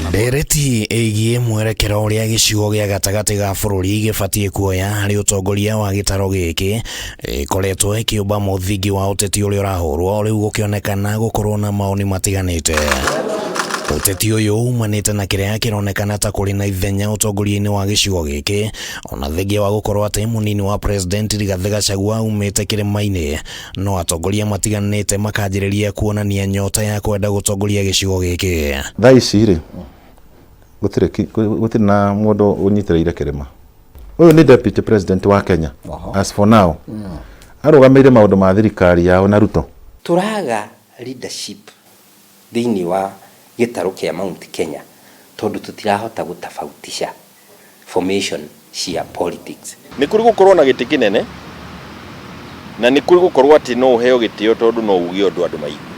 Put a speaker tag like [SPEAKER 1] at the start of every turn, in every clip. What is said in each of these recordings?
[SPEAKER 1] Ndereti ĩgiĩ mwerekero ũrĩa gĩcigo gĩa gatagatĩ ga bũrũri gĩbatiĩ kuoya harĩ ũtongoria wa gĩtaro gĩkĩ ĩkoretwo ĩkĩũmba mũthingi wa ũteti ũrĩa ũrahũrwo rĩu gũkĩonekana gũkorwo na maoni matiganĩte. Ũteti ũyũ umanĩte na kĩrĩa kĩronekana ta kũrĩ na ithenya ũtongoria-inĩ wa gĩcigo gĩkĩ ona thengia wa gũkorwo atĩ mũnini wa president Rigathĩ Gachagua umĩte kĩrĩma-inĩ, no atongoria matiganĩte makanjĩrĩria kuonania nyota ya kwenda gũtongoria gĩcigo gĩkĩ.
[SPEAKER 2] Thaa ici rĩ gũtirĩ na mũndũ ũnyitĩrĩire kĩrĩma. Ũyũ nĩ deputy president wa Kenya as for now. Arũgamĩrĩire maũndũ ma thirikari yao na Ruto.
[SPEAKER 3] Tũraga leadership thĩinĩ wa gĩtarũ kĩa Mount Kenya tondũ tũtirahota gũtabautisha formation cia politics.
[SPEAKER 4] Nĩ kũrĩ gũkorwo na gĩtĩ kĩnene na nĩ kũrĩ gũkorwo atĩ no ũheo gĩtĩo tondũ no uge ũndũ andũ maigua.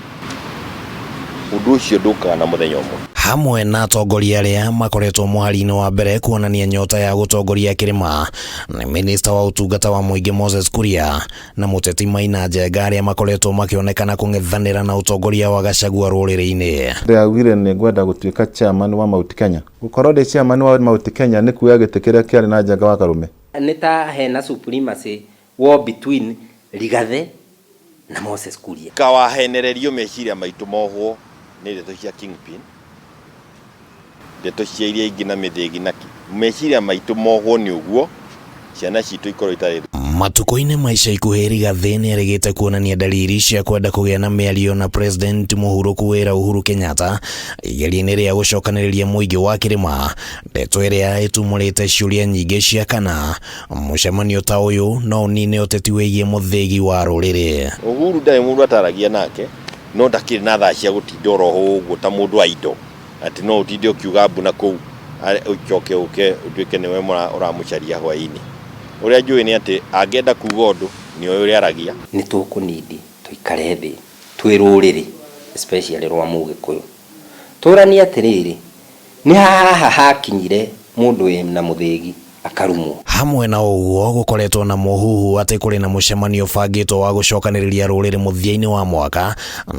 [SPEAKER 4] Ũndũ ũcio ndũkaga na mũthenya ũmwe.
[SPEAKER 1] Hamwe na atongoria arĩa makoretwo mũhari-inĩ wa mbere kuonania nyota ya gũtongoria kĩrĩma nĩ minista wa ũtungata wa mũingĩ Moses Kuria na mũteti Maina Njenga arĩa makoretwo makĩonekana kũng'ethanĩra na ũtongoria wa Gachagua rũrĩrĩ-inĩ.
[SPEAKER 2] Ndĩraugire nĩ ngwenda gũtuĩka chairman wa Mount Kenya. Gũkorwo ndĩ chairman wa Mount Kenya nĩ kuoya gĩtĩ kĩrĩa kĩarĩ na Njenga wa Karume.
[SPEAKER 3] Nĩ ta hena supremacy war between Rigathĩ na Moses Kuria.
[SPEAKER 4] Kawahenererio meciria maitũ mohwo nĩ ndeto cia Kingpin, ndeto cia iria ingĩ na mĩthĩgi na meciria maitũ mohwo nĩ ũguo ciana citũ ikorwo itarĩ.
[SPEAKER 1] Matukũ-inĩ ma ica ikuhĩ Rigathĩ nĩ erĩgĩte kuonania dalili cia kwenda kũgĩa na mĩario na president mũhurũku wĩra Uhuru Kenyatta igeria-inĩ rĩa gũcokanĩrĩria mũingĩ wa kĩrĩma, ndeto ĩrĩa ĩtumũrĩte ciũria nyingĩ cia kana mũcemanio ta ũyũ no ũnine ũteti wĩgiĩ mũthĩgi wa rũrĩrĩ.
[SPEAKER 4] Uhuru ndarĩ mũndũ ataragia nake no ndakĩrĩ na thaa cia gũtinda oro ũguo ta mũndũ wa indo atĩ no ũtinde ũkiuga mbuna kũu ũcoke ũke ũtuĩke nĩwe ũramũcaria hwaĩ-inĩ. Ũrĩa njũĩ nĩ atĩ angĩenda kuuga ũndũ nĩ ũyũ ũrĩa aragia.
[SPEAKER 3] Nĩ tũkũnindi tũikare thĩ twĩ rũrĩrĩ especially rwa Mũgĩkũyũ tũrania atĩrĩrĩ nĩ haha hakinyire mũndũ wĩna mũthĩgi akarumwo.
[SPEAKER 1] Hamwe na ũguo gũkoretwo na mũhuhu atĩ kũrĩ na mũcemanio bangĩtwo wa gũcokanĩrĩria rũrĩrĩ mũthia-inĩ wa mwaka,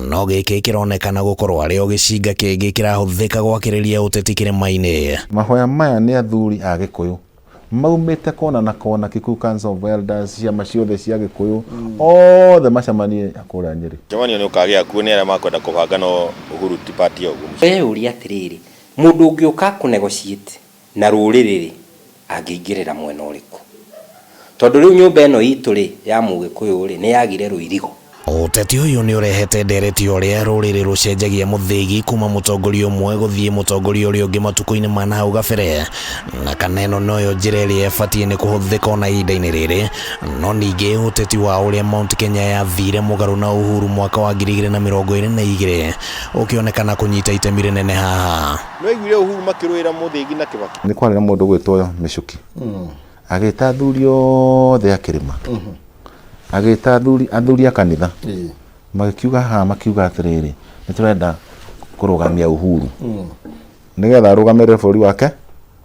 [SPEAKER 1] no gĩkĩ kĩronekana gũkorwo arĩ o gĩcinga kĩngĩ kĩrahũthĩka gwakĩrĩria ũteti kĩrĩma-inĩ.
[SPEAKER 2] Mahoya maya nĩ athuri a Gĩkũyũ maumĩte kona na kona, Kikuyu Council of Elders, ciama ciothe cia Gĩkũyũ othe macemanie kũrĩa Nyĩrĩ.
[SPEAKER 4] Mũcemanio nĩ ũkagĩa kuo nĩ arĩa makwenda kũbanga no Uhuru ti party ũguo.
[SPEAKER 3] Ũria atĩrĩrĩ mũndũ ũngĩũka kũnegotiate na rũrĩrĩ angĩingĩrĩra mwena ũrĩkũ, tondũ rĩu nyũmba ĩno itũ rĩ ya Mũgĩkũyũ rĩ nĩ yagire rũirigo.
[SPEAKER 1] Ũteti ũyũ nĩ ũrehete ndereti ũrĩa rũrĩrĩ rũcenjagia mũthĩgi kuma mũtongoria ũmwe gũthiĩ mũtongoria ũrĩa ũngĩ matukũ-inĩ ma nahau gabere, na kana ĩno noyo njĩra ĩrĩa ĩbatiĩ nĩ kũhũthĩka ona ihinda-inĩ rĩrĩ. No ningĩ ũteti wa ũrĩa Mount Kenya yathire mũgarũ na Uhuru mwaka wa 2022 ũkĩonekana kũnyita itemi rĩnene haha.
[SPEAKER 4] Nĩwaiguire Uhuru makĩrũĩra mũthĩgi na Kĩbaki.
[SPEAKER 2] Nĩ kwarĩ na mũndũ gwĩtwo Mĩcuki agĩta athuri othe a kĩrĩma agĩta athuri a kanitha magĩkiuga haha makiuga atĩrĩrĩ nĩ tũrenda kũrũgamia Uhuru nĩgetha arũgamĩrĩre bũrũri wake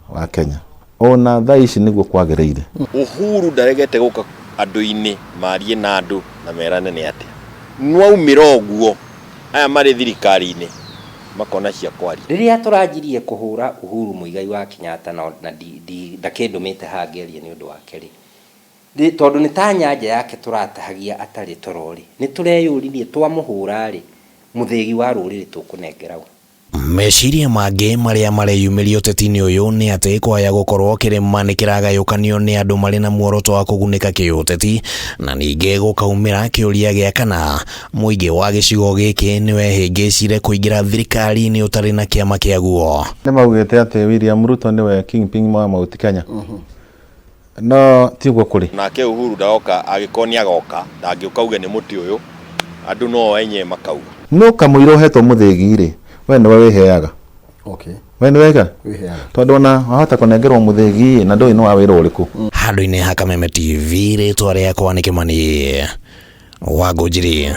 [SPEAKER 2] wa Kenya. Ona thaa ici nĩguo kwagĩrĩire.
[SPEAKER 4] Uhuru ndaregete gũka andũ-inĩ marie na andũ na merane nĩ atĩa nwaumĩra ũguo aya marĩ thirikari-inĩ makona cia kwari.
[SPEAKER 3] Rĩrĩa tũranjirie kũhũra Uhuru Muigai wa Kenyatta na ndakĩndũmĩte hangeria nĩ ũndũ wake rĩ tondũ nĩ ta nyanja yake tũratahagia atarĩ torori, nĩ tũreyũririe twamũhũra rĩ mũthĩgi wa rũrĩrĩ tũkũnengera.
[SPEAKER 1] Meciria mangĩ marĩa mareyumĩria ũteti-inĩ ũyũ nĩ atĩ kwaya gũkorwo kĩrĩma nĩ kĩragayũkanio nĩ andũ marĩ na muoroto wa kũgunĩka kĩũteti, na ningĩ gũkaumĩra kĩũria gĩa kana mũingĩ wa gĩcigo gĩkĩ nĩ wehĩngĩcire kũingĩra thirikari-inĩ ũtarĩ na kĩama kĩaguo.
[SPEAKER 2] Nĩ maugĩte atĩ William Ruto nĩwe Kingpin wa Mount Kenya. No tiguo kũrĩ.
[SPEAKER 4] Nake Uhuru ndagoka agĩkorwo nĩ agoka ndangĩũka uge nĩ mũtĩ ũyũ andũ no enye makauga.
[SPEAKER 2] No kamũira ũhetwo mũthĩgi rĩ we nĩwe wĩheaga.
[SPEAKER 3] Okay.
[SPEAKER 2] We nĩ wega? Wĩheaga. Tondũ ona wahota kũnengerwo mũthĩgi na ndũĩ nĩ wa wĩra ũrĩkũ.
[SPEAKER 1] Handũ-inĩ ha Kameme TV rĩtwa rĩakwa nĩ Kĩmani Wangũnjiri.